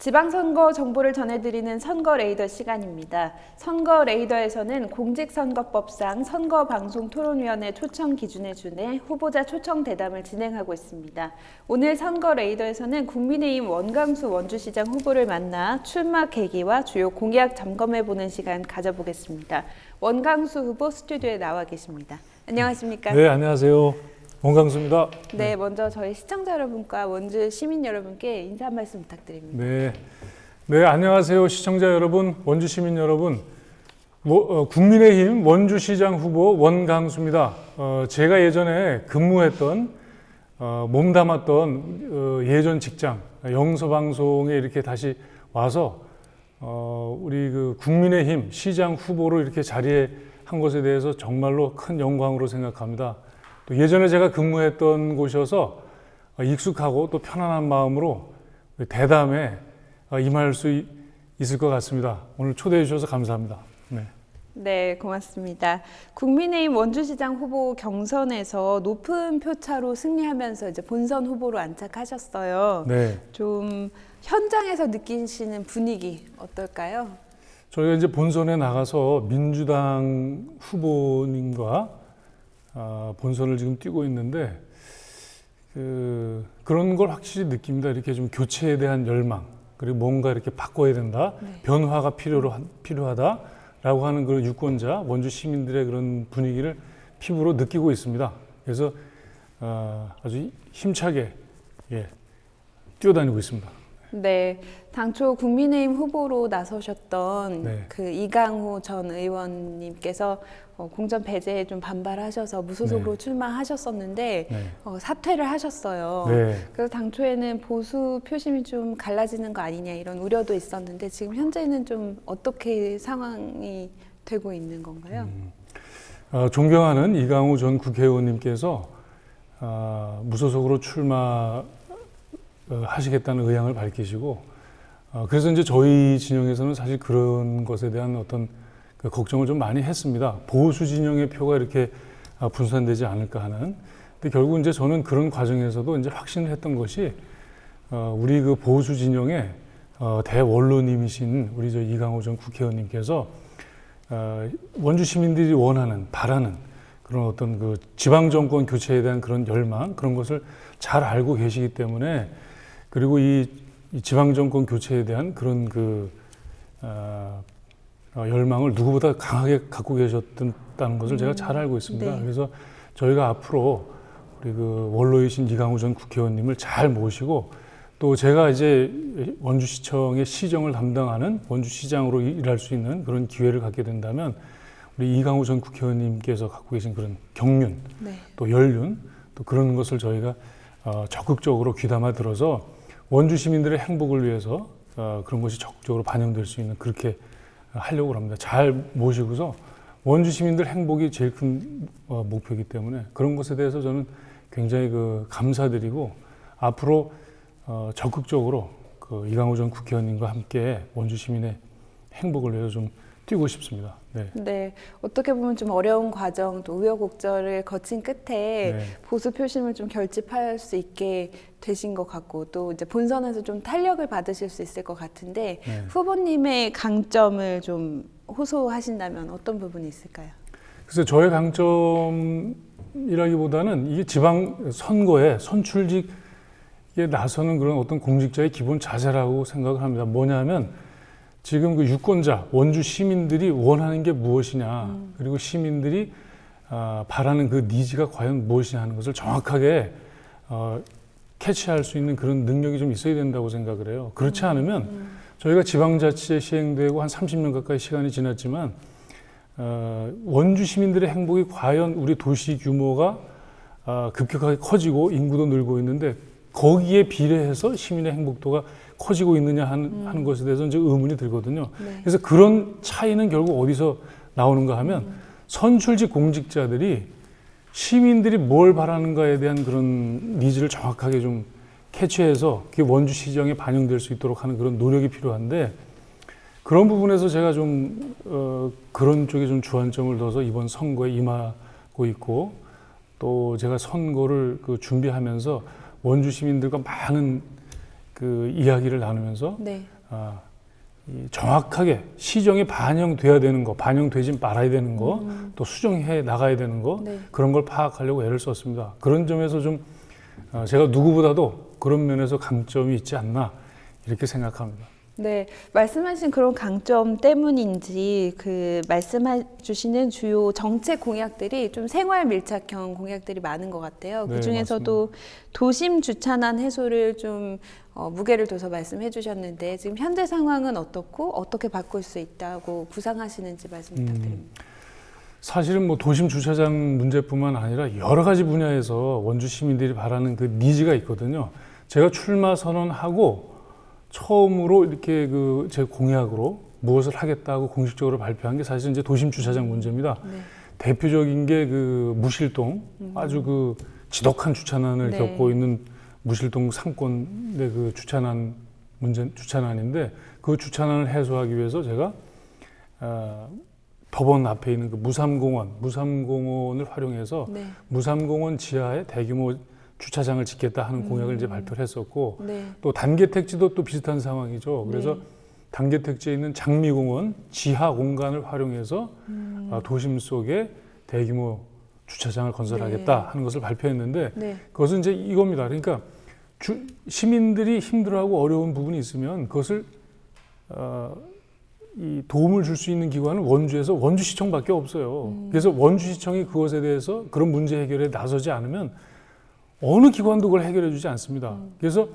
지방선거 정보를 전해드리는 선거 레이더 시간입니다. 선거 레이더에서는 공직선거법상 선거방송토론위원회 초청 기준에 준해 후보자 초청 대담을 진행하고 있습니다. 오늘 선거 레이더에서는 국민의힘 원광수 원주시장 후보를 만나 출마 계기와 주요 공약 점검해보는 시간 가져보겠습니다. 원광수 후보 스튜디오에 나와 계십니다. 안녕하십니까? 네, 안녕하세요. 원광수입니다. 네, 먼저 저희 시청자 여러분과 원주 시민 여러분께 인사 한 말씀 부탁드립니다. 네, 안녕하세요. 시청자 여러분, 원주 시민 여러분. 국민의힘 원주시장 후보 원광수입니다. 제가 예전에 근무했던, 몸담았던 예전 직장, 영서방송에 이렇게 다시 와서 우리 그 국민의힘 시장 후보로 이렇게 자리에 한 것에 대해서 정말로 큰 영광으로 생각합니다. 또 예전에 제가 근무했던 곳이어서 익숙하고 또 편안한 마음으로 대담에 임할 수 있을 것 같습니다. 오늘 초대해 주셔서 감사합니다. 네, 고맙습니다. 국민의힘 원주시장 후보 경선에서 높은 표차로 승리하면서 이제 본선 후보로 안착하셨어요. 네. 좀 현장에서 느끼시는 분위기 어떨까요? 저희가 이제 본선에 나가서 민주당 후보님과 본선을 지금 뛰고 있는데 그런 걸 확실히 느낍니다. 이렇게 좀 교체에 대한 열망, 그리고 뭔가 이렇게 바꿔야 된다, 변화가 필요하다라고 하는 그런 유권자, 원주 시민들의 그런 분위기를 피부로 느끼고 있습니다. 그래서 아주 힘차게 뛰어다니고 있습니다. 네, 당초 국민의힘 후보로 나서셨던 그 이강호 전 의원님께서 공천 배제에 좀 반발하셔서 무소속으로 출마하셨었는데 사퇴를 하셨어요. 그래서 당초에는 보수 표심이 좀 갈라지는 거 아니냐 이런 우려도 있었는데 지금 현재는 좀 어떻게 상황이 되고 있는 건가요? 존경하는 이강호 전 국회의원님께서 무소속으로 하시겠다는 의향을 밝히시고, 그래서 이제 저희 진영에서는 사실 그런 것에 대한 어떤 그 걱정을 좀 많이 했습니다. 보수 진영의 표가 이렇게 분산되지 않을까 하는. 근데 결국 이제 저는 그런 과정에서도 이제 확신을 했던 것이 우리 그 보수 진영의 대원로님이신 우리 저 이강호 전 국회의원님께서 원주 시민들이 바라는 그런 어떤 그 지방 정권 교체에 대한 그런 열망, 그런 것을 잘 알고 계시기 때문에, 그리고 이 지방 정권 교체에 대한 그런 열망을 누구보다 강하게 갖고 계셨다는 것을 제가 잘 알고 있습니다. 그래서 저희가 앞으로 우리 그 원로이신 이강호 전 국회의원님을 잘 모시고, 또 제가 이제 원주시청의 시정을 담당하는 원주시장으로 일할 수 있는 그런 기회를 갖게 된다면, 우리 이강호 전 국회의원님께서 갖고 계신 그런 경륜, 또 연륜, 또 그런 것을 저희가 적극적으로 귀담아 들어서 원주 시민들의 행복을 위해서 그런 것이 적극적으로 반영될 수 있는, 그렇게 하려고 합니다. 잘 모시고서 원주 시민들 행복이 제일 큰 목표이기 때문에 그런 것에 대해서 저는 굉장히 감사드리고, 앞으로 적극적으로 이강호 전 국회의원님과 함께 원주 시민의 행복을 위해서 좀 뛰고 싶습니다. 네, 어떻게 보면 좀 어려운 과정, 또 우여곡절을 거친 끝에 보수 표심을 좀 결집할 수 있게 되신 것 같고, 또 이제 본선에서 좀 탄력을 받으실 수 있을 것 같은데 후보님의 강점을 좀 호소하신다면 어떤 부분이 있을까요? 그래서 저의 강점이라기보다는 이게 지방 선거에 선출직에 나서는 그런 어떤 공직자의 기본 자세라고 생각을 합니다. 뭐냐면 지금 그 유권자, 원주 시민들이 원하는 게 무엇이냐, 그리고 시민들이 바라는 그 니즈가 과연 무엇이냐 하는 것을 정확하게 캐치할 수 있는 그런 능력이 좀 있어야 된다고 생각을 해요. 그렇지 않으면 저희가 지방자치제 시행되고 한 30년 가까이 시간이 지났지만 원주 시민들의 행복이 과연 우리 도시 규모가 급격하게 커지고 인구도 늘고 있는데 거기에 비례해서 시민의 행복도가 커지고 있느냐 하는 것에 대해서 이제 의문이 들거든요. 그래서 그런 차이는 결국 어디서 나오는가 하면 선출직 공직자들이 시민들이 뭘 바라는가에 대한 그런 니즈를 정확하게 좀 캐치해서 그게 원주 시정에 반영될 수 있도록 하는 그런 노력이 필요한데, 그런 부분에서 제가 좀 그런 쪽에 좀 주안점을 둬서 이번 선거에 임하고 있고, 또 제가 선거를 준비하면서 원주 시민들과 많은 그 이야기를 나누면서 이 정확하게 시정에 반영돼야 되는 거, 반영되지 말아야 되는 거, 또 수정해 나가야 되는 거, 네. 그런 걸 파악하려고 애를 썼습니다. 그런 점에서 좀 제가 누구보다도 그런 면에서 강점이 있지 않나 이렇게 생각합니다. 네, 말씀하신 그런 강점 때문인지 그 말씀해 주시는 주요 정책 공약들이 좀 생활 밀착형 공약들이 많은 것 같아요. 네, 그 중에서도 도심 주차난 해소를 좀 무게를 둬서 말씀해 주셨는데 지금 현재 상황은 어떻고 어떻게 바꿀 수 있다고 구상하시는지 말씀 부탁드립니다. 사실은 뭐 도심 주차장 문제뿐만 아니라 여러 가지 분야에서 원주 시민들이 바라는 그 니즈가 있거든요. 제가 출마 선언하고 처음으로 이렇게 그 제 공약으로 무엇을 하겠다고 공식적으로 발표한 게 사실 이제 도심 주차장 문제입니다. 네. 대표적인 게 그 무실동 아주 그 지독한 주차난을 네. 겪고 있는 무실동 상권의 그 주차난 문제 주차난인데 그 주차난을 해소하기 위해서 제가 법원 앞에 있는 그 무삼공원을 활용해서 네. 무삼공원 지하에 대규모 주차장을 짓겠다 하는 공약을 이제 발표를 했었고 네. 또 단계택지도 또 비슷한 상황이죠. 그래서 단계택지에 있는 장미공원 지하 공간을 활용해서 도심 속에 대규모 주차장을 건설하겠다 네. 하는 것을 발표했는데 네. 그것은 이제 이겁니다. 그러니까 시민들이 힘들어하고 어려운 부분이 있으면 그것을 이 도움을 줄 수 있는 기관은 원주에서 원주시청밖에 없어요. 그래서 원주시청이 그것에 대해서 그런 문제 해결에 나서지 않으면 어느 기관도 그걸 해결해 주지 않습니다. 그래서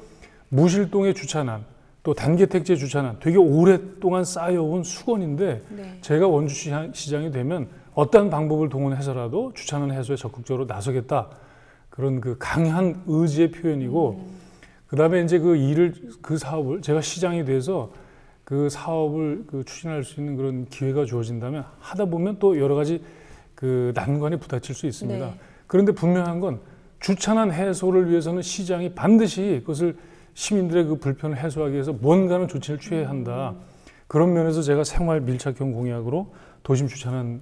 무실동의 주차난, 또 단계택지의 주차난 되게 오랫동안 쌓여온 수건인데 네. 제가 원주시장이 되면 어떤 방법을 동원해서라도 주차난 해소에 적극적으로 나서겠다. 그런 그 강한 의지의 표현이고 그다음에 이제 그 사업을 제가 시장이 돼서 그 사업을 추진할 수 있는 그런 기회가 주어진다면 하다 보면 또 여러 가지 그 난관에 부딪힐 수 있습니다. 네. 그런데 분명한 건 주차난 해소를 위해서는 시장이 반드시 그것을 시민들의 그 불편을 해소하기 위해서 뭔가는 조치를 취해야 한다. 그런 면에서 제가 생활 밀착형 공약으로 도심 주차난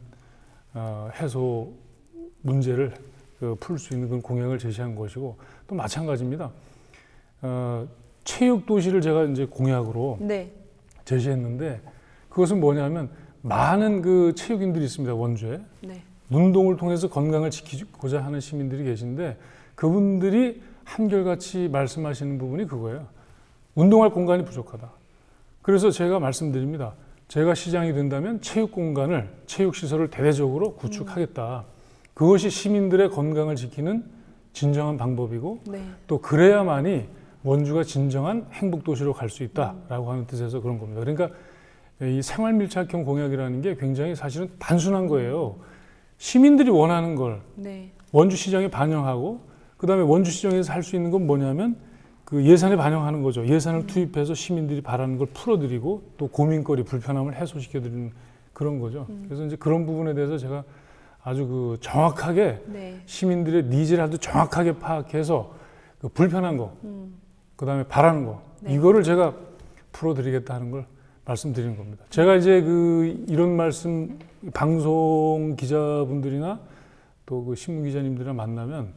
해소 문제를 풀 수 있는 그런 공약을 제시한 것이고 또 마찬가지입니다. 체육 도시를 제가 이제 공약으로 네. 제시했는데 그것은 뭐냐면 많은 그 체육인들이 있습니다. 원주에. 네. 운동을 통해서 건강을 지키고자 하는 시민들이 계신데 그분들이 한결같이 말씀하시는 부분이 그거예요. 운동할 공간이 부족하다. 그래서 제가 말씀드립니다. 제가 시장이 된다면 체육공간을, 체육시설을 대대적으로 구축하겠다. 그것이 시민들의 건강을 지키는 진정한 방법이고 네. 또 그래야만이 원주가 진정한 행복도시로 갈 수 있다라고 하는 뜻에서 그런 겁니다. 그러니까 이 생활밀착형 공약이라는 게 굉장히 사실은 단순한 거예요. 시민들이 원하는 걸 네. 원주시장에 반영하고 그다음에 원주시장에서 할 수 있는 건 뭐냐면 그 예산에 반영하는 거죠. 예산을 투입해서 시민들이 바라는 걸 풀어드리고 또 고민거리, 불편함을 해소시켜드리는 그런 거죠. 그래서 이제 그런 부분에 대해서 제가 아주 그 정확하게 네. 시민들의 니즈를 아주 정확하게 파악해서 그 불편한 거, 그다음에 바라는 거 네. 이거를 제가 풀어드리겠다는 걸 말씀드리는 겁니다. 제가 이제 이런 말씀 방송 기자분들이나 또 그 신문 기자님들이나 만나면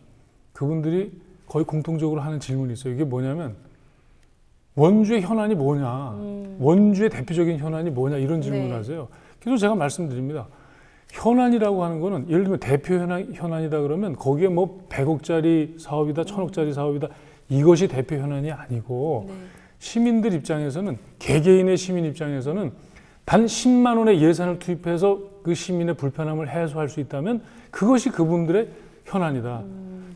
그분들이 거의 공통적으로 하는 질문이 있어요. 이게 뭐냐면 원주의 현안이 뭐냐, 원주의 대표적인 현안이 뭐냐 이런 질문을 네. 하세요. 그래서 제가 말씀드립니다. 현안이라고 하는 거는 예를 들면 대표 현안이다 그러면 거기에 뭐 100억짜리 사업이다, 1000억짜리 사업이다 이것이 대표 현안이 아니고 네. 시민들 입장에서는 개개인의 시민 입장에서는 단 10만 원의 예산을 투입해서 그 시민의 불편함을 해소할 수 있다면 그것이 그분들의 현안이다.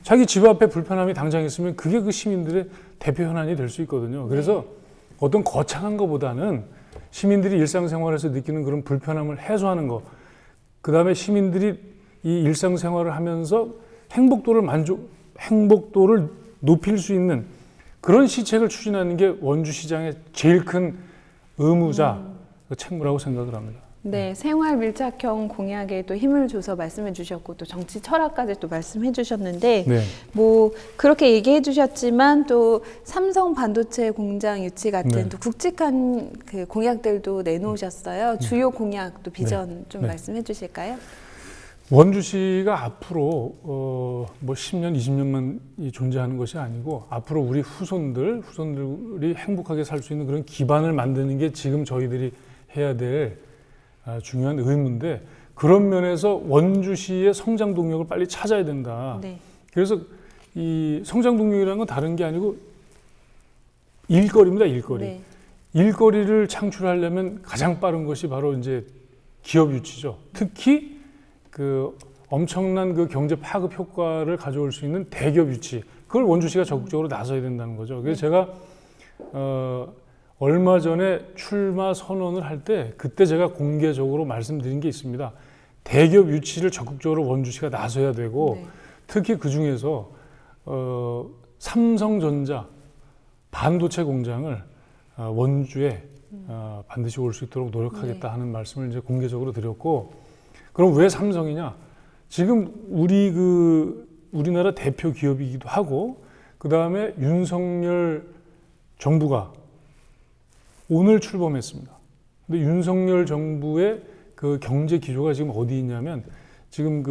자기 집 앞에 불편함이 당장 있으면 그게 그 시민들의 대표 현안이 될 수 있거든요. 그래서 어떤 거창한 것보다는 시민들이 일상생활에서 느끼는 그런 불편함을 해소하는 것, 그 다음에 시민들이 이 일상생활을 하면서 행복도를 높일 수 있는 그런 시책을 추진하는 게 원주시장의 제일 큰 의무자, 책무라고 생각을 합니다. 네, 생활 밀착형 공약에도 힘을 줘서 말씀해 주셨고 또 정치 철학까지 또 말씀해 주셨는데 네. 뭐 그렇게 얘기해 주셨지만 또 삼성 반도체 공장 유치 같은 네. 또 굵직한 그 공약들도 내놓으셨어요. 주요 공약 또 비전 좀 네. 말씀해 주실까요? 원주시가 앞으로 뭐 10년, 20년만 존재하는 것이 아니고 앞으로 우리 후손들이 행복하게 살 수 있는 그런 기반을 만드는 게 지금 저희들이 해야 될 중요한 의무인데, 그런 면에서 원주시의 성장 동력을 빨리 찾아야 된다. 네. 그래서 이 성장 동력이라는 건 다른 게 아니고 일거리입니다. 일거리. 네. 일거리를 창출하려면 가장 빠른 것이 바로 이제 기업 유치죠. 특히 그 엄청난 그 경제 파급 효과를 가져올 수 있는 대기업 유치, 그걸 원주시가 적극적으로 나서야 된다는 거죠. 그래서 제가 얼마 전에 출마 선언을 할 때 그때 제가 공개적으로 말씀드린 게 있습니다. 대기업 유치를 적극적으로 원주시가 나서야 되고, 네. 특히 그 중에서 삼성전자 반도체 공장을 원주에 반드시 올 수 있도록 노력하겠다 하는 말씀을 이제 공개적으로 드렸고, 그럼 왜 삼성이냐? 지금 우리나라 대표 기업이기도 하고, 그 다음에 윤석열 정부가 오늘 출범했습니다. 근데 윤석열 정부의 그 경제 기조가 지금 어디 있냐면, 지금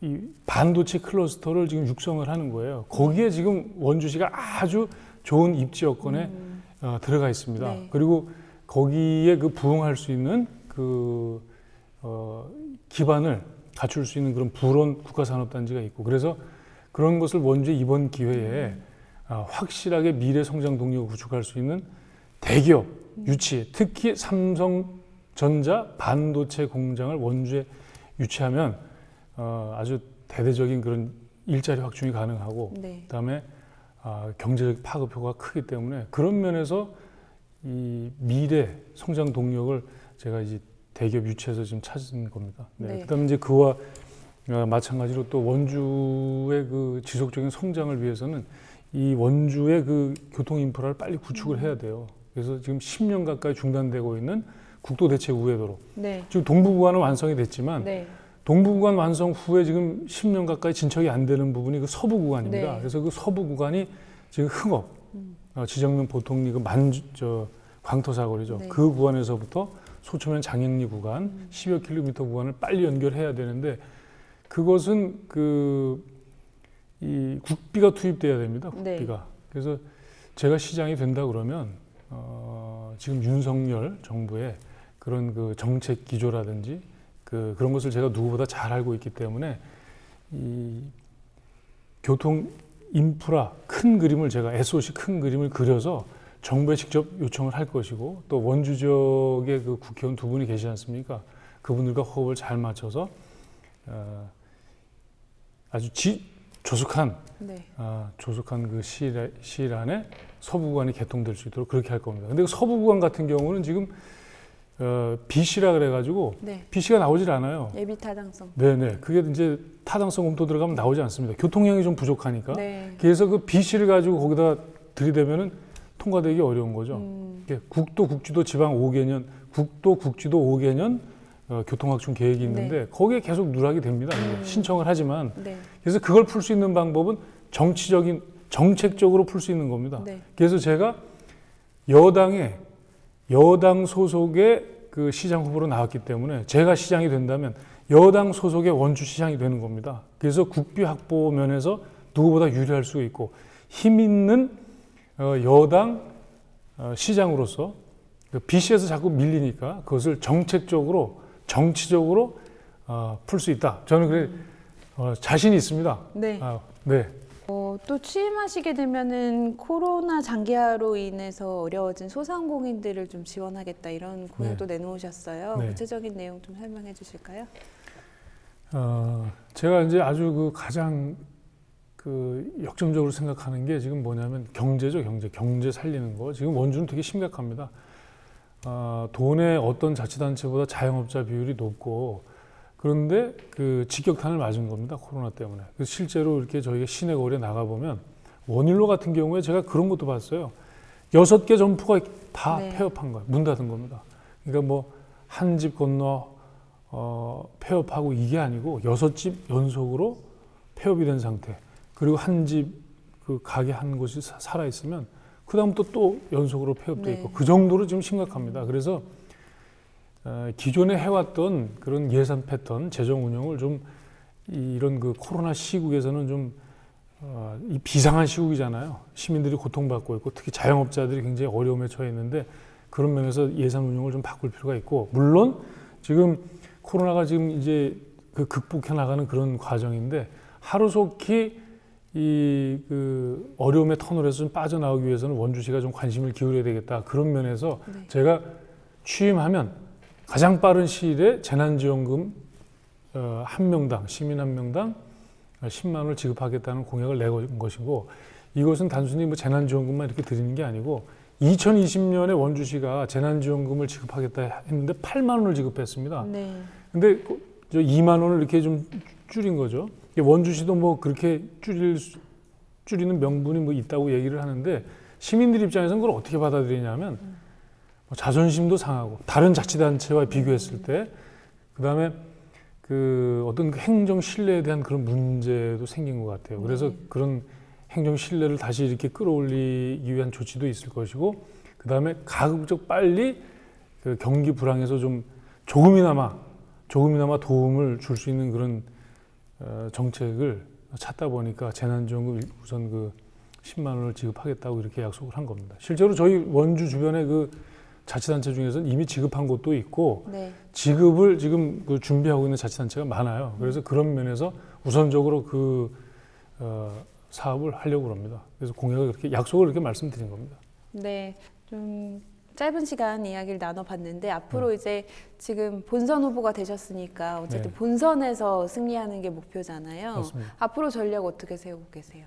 이 반도체 클러스터를 지금 육성을 하는 거예요. 거기에 지금 원주시가 아주 좋은 입지 여건에 들어가 있습니다. 네. 그리고 거기에 그 부응할 수 있는 기반을 갖출 수 있는 그런 불원 국가산업단지가 있고, 그래서 그런 것을 원주에 이번 기회에 확실하게 미래 성장 동력을 구축할 수 있는 대기업 유치, 특히 삼성전자 반도체 공장을 원주에 유치하면 아주 대대적인 그런 일자리 확충이 가능하고, 네. 그다음에 경제적 파급 효과가 크기 때문에 그런 면에서 이 미래 성장 동력을 제가 이제 대기업 유치해서 지금 찾은 겁니다. 네. 네. 그다음에 이제 그와 마찬가지로 또 원주의 그 지속적인 성장을 위해서는 이 원주의 그 교통 인프라를 빨리 구축을 해야 돼요. 그래서 지금 10년 가까이 중단되고 있는 국도 대체 우회도로. 네. 지금 동부구간은 완성이 됐지만 네. 동부구간 완성 후에 지금 10년 가까이 진척이 안 되는 부분이 그 서부구간입니다. 네. 그래서 그 서부구간이 지금 흥업, 지정면 보통리 그 광토사거리죠. 네. 그 구간에서부터 소초면 장영리 구간 10여 킬로미터 구간을 빨리 연결해야 되는데, 그것은 이 국비가 투입돼야 됩니다. 국비가. 네. 그래서 제가 시장이 된다 그러면 지금 윤석열 정부의 그런 그 정책 기조라든지 그런 것을 제가 누구보다 잘 알고 있기 때문에 이 교통 인프라 큰 그림을 제가 SOC 큰 그림을 그려서 정부에 직접 요청을 할 것이고, 또 원주 지역의 그 국회의원 두 분이 계시지 않습니까? 그분들과 호흡을 잘 맞춰서 아주 조속한 네. 조속한 그 시일 안에 서부구간이 개통될 수 있도록 그렇게 할 겁니다. 근데 그 서부구간 같은 경우는 지금 BC라 그래가지고 네. BC가 나오질 않아요. 예비 타당성. 네네. 그게 이제 타당성 검토 들어가면 나오지 않습니다. 교통량이 좀 부족하니까. 네. 그래서 그 BC를 가지고 거기다 들이대면은 통과되기 어려운 거죠. 국도 국지도 지방 5개년, 국도 국지도 5개년 교통확충 계획이 있는데 네. 거기에 계속 누락이 됩니다. 신청을 하지만. 네. 그래서 그걸 풀 수 있는 방법은 정책적으로 풀 수 있는 겁니다. 네. 그래서 제가 여당 소속의 그 시장 후보로 나왔기 때문에 제가 시장이 된다면 여당 소속의 원주 시장이 되는 겁니다. 그래서 국비 확보 면에서 누구보다 유리할 수 있고, 힘 있는 여당 시장으로서 BC에서 자꾸 밀리니까 그것을 정책적으로 정치적으로 풀 수 있다. 저는 그래 자신이 있습니다. 네. 네. 또 취임하시게 되면은 코로나 장기화로 인해서 어려워진 소상공인들을 좀 지원하겠다, 이런 공약도 내놓으셨어요. 네. 구체적인 내용 좀 설명해 주실까요? 제가 이제 아주 가장 역점적으로 생각하는 게 지금 뭐냐면 경제죠. 경제 살리는 거. 지금 원주는 되게 심각합니다. 도내 어떤 자치단체보다 자영업자 비율이 높고, 그런데 그 직격탄을 맞은 겁니다. 코로나 때문에. 그래서 실제로 이렇게 저희가 시내 거리에 나가보면 원일로 같은 경우에 제가 그런 것도 봤어요. 6개 점포가 다 네. 폐업한 거예요. 문 닫은 겁니다. 그러니까 뭐 한 집 건너 폐업하고 이게 아니고 6집 연속으로 폐업이 된 상태. 그리고 한 집 그 가게 한 곳이 살아 있으면 그 다음부터 또 연속으로 폐업돼 있고, 네. 그 정도로 지금 심각합니다. 그래서 기존에 해왔던 그런 예산 패턴, 재정 운영을 좀 이런 그 코로나 시국에서는 좀 이 비상한 시국이잖아요. 시민들이 고통받고 있고 특히 자영업자들이 굉장히 어려움에 처해 있는데 그런 면에서 예산 운영을 좀 바꿀 필요가 있고 물론 지금 코로나가 지금 이제 그 극복해 나가는 그런 과정인데 하루속히 이 그 어려움의 터널에서 좀 빠져나오기 위해서는 원주시가 좀 관심을 기울여야 되겠다. 그런 면에서 제가 취임하면 가장 빠른 시일에 재난지원금 한 명당 시민 한 명당 10만 원을 지급하겠다는 공약을 내건 것이고 이것은 단순히 뭐 재난지원금만 이렇게 드리는 게 아니고 2020년에 원주시가 재난지원금을 지급하겠다 했는데 8만 원을 지급했습니다. 네. 근데 2만 원을 이렇게 좀 줄인 거죠. 원주시도 뭐 그렇게 줄이는 명분이 뭐 있다고 얘기를 하는데 시민들 입장에서는 그걸 어떻게 받아들이냐면 자존심도 상하고 다른 자치단체와 비교했을 때 그다음에 그 어떤 행정 신뢰에 대한 그런 문제도 생긴 것 같아요. 그래서 그런 행정 신뢰를 다시 이렇게 끌어올리기 위한 조치도 있을 것이고 그다음에 가급적 빨리 그 경기 불황에서 좀 조금이나마 도움을 줄 수 있는 그런 정책을 찾다 보니까 재난지원금 우선 그 10만 원을 지급하겠다고 이렇게 약속을 한 겁니다. 실제로 저희 원주 주변에 그 자치단체 중에서는 이미 지급한 곳도 있고 지급을 지금 그 준비하고 있는 자치단체가 많아요. 그래서 그런 면에서 우선적으로 그 사업을 하려고 합니다. 그래서 공약을 그렇게 약속을 이렇게 말씀드린 겁니다. 네, 좀 짧은 시간 이야기를 나눠봤는데 앞으로 이제 지금 본선 후보가 되셨으니까 어쨌든 본선에서 승리하는 게 목표잖아요. 맞습니다. 앞으로 전략 어떻게 세우고 계세요?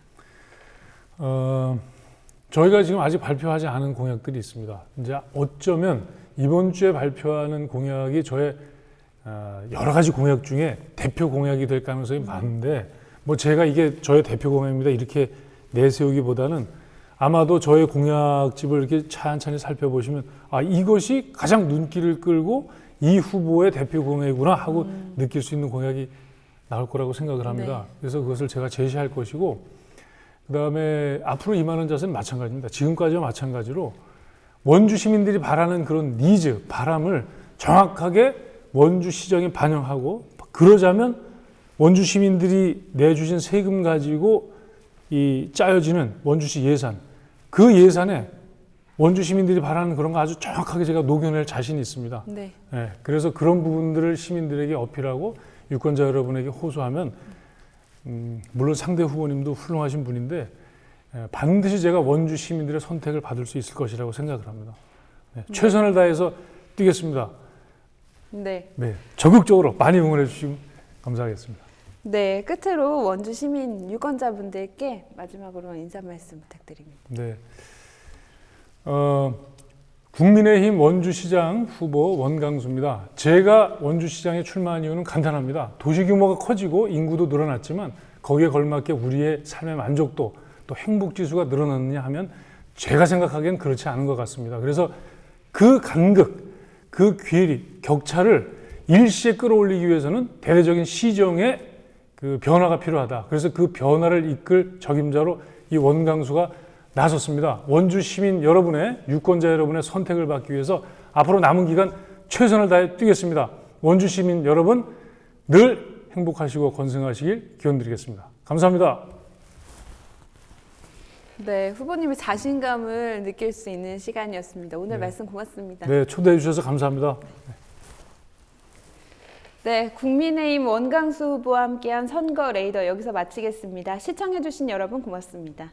저희가 지금 아직 발표하지 않은 공약들이 있습니다. 이제 어쩌면 이번 주에 발표하는 공약이 저의 여러 가지 공약 중에 대표 공약이 될 가능성이 많은데 뭐 제가 이게 저의 대표 공약입니다 이렇게 내세우기보다는 아마도 저의 공약집을 이렇게 찬찬히 살펴보시면 아 이것이 가장 눈길을 끌고 이 후보의 대표 공약이구나 하고 느낄 수 있는 공약이 나올 거라고 생각을 합니다. 그래서 그것을 제가 제시할 것이고 그다음에 앞으로 임하는 자세는 마찬가지입니다. 지금까지와 마찬가지로 원주 시민들이 바라는 그런 니즈, 바람을 정확하게 원주 시정에 반영하고 그러자면 원주 시민들이 내주신 세금 가지고 이 짜여지는 원주시 예산, 그 예산에 원주 시민들이 바라는 그런 거 아주 정확하게 제가 녹여낼 자신이 있습니다. 네. 그래서 그런 부분들을 시민들에게 어필하고 유권자 여러분에게 호소하면 물론 상대 후보님도 훌륭하신 분인데 반드시 제가 원주 시민들의 선택을 받을 수 있을 것이라고 생각을 합니다. 최선을 다해서 뛰겠습니다. 네. 적극적으로 많이 응원해 주시면 감사하겠습니다. 네, 끝으로 원주 시민 유권자분들께 마지막으로 인사 말씀 부탁드립니다. 네. 국민의힘 원주시장 후보 원강수입니다. 제가 원주시장에 출마한 이유는 간단합니다. 도시 규모가 커지고 인구도 늘어났지만 거기에 걸맞게 우리의 삶의 만족도 또 행복지수가 늘어났느냐 하면 제가 생각하기엔 그렇지 않은 것 같습니다. 그래서 그 간극, 그 괴리, 격차를 일시에 끌어올리기 위해서는 대대적인 시정의 그 변화가 필요하다. 그래서 그 변화를 이끌 적임자로 이 원강수가 나섰습니다. 원주 시민 여러분의 유권자 여러분의 선택을 받기 위해서 앞으로 남은 기간 최선을 다해 뛰겠습니다. 원주 시민 여러분 늘 행복하시고 건승하시길 기원드리겠습니다. 감사합니다. 네, 후보님의 자신감을 느낄 수 있는 시간이었습니다. 오늘 말씀 고맙습니다. 네, 초대해 주셔서 감사합니다. 네, 국민의힘 원강수 후보와 함께한 선거 레이더 여기서 마치겠습니다. 시청해주신 여러분 고맙습니다.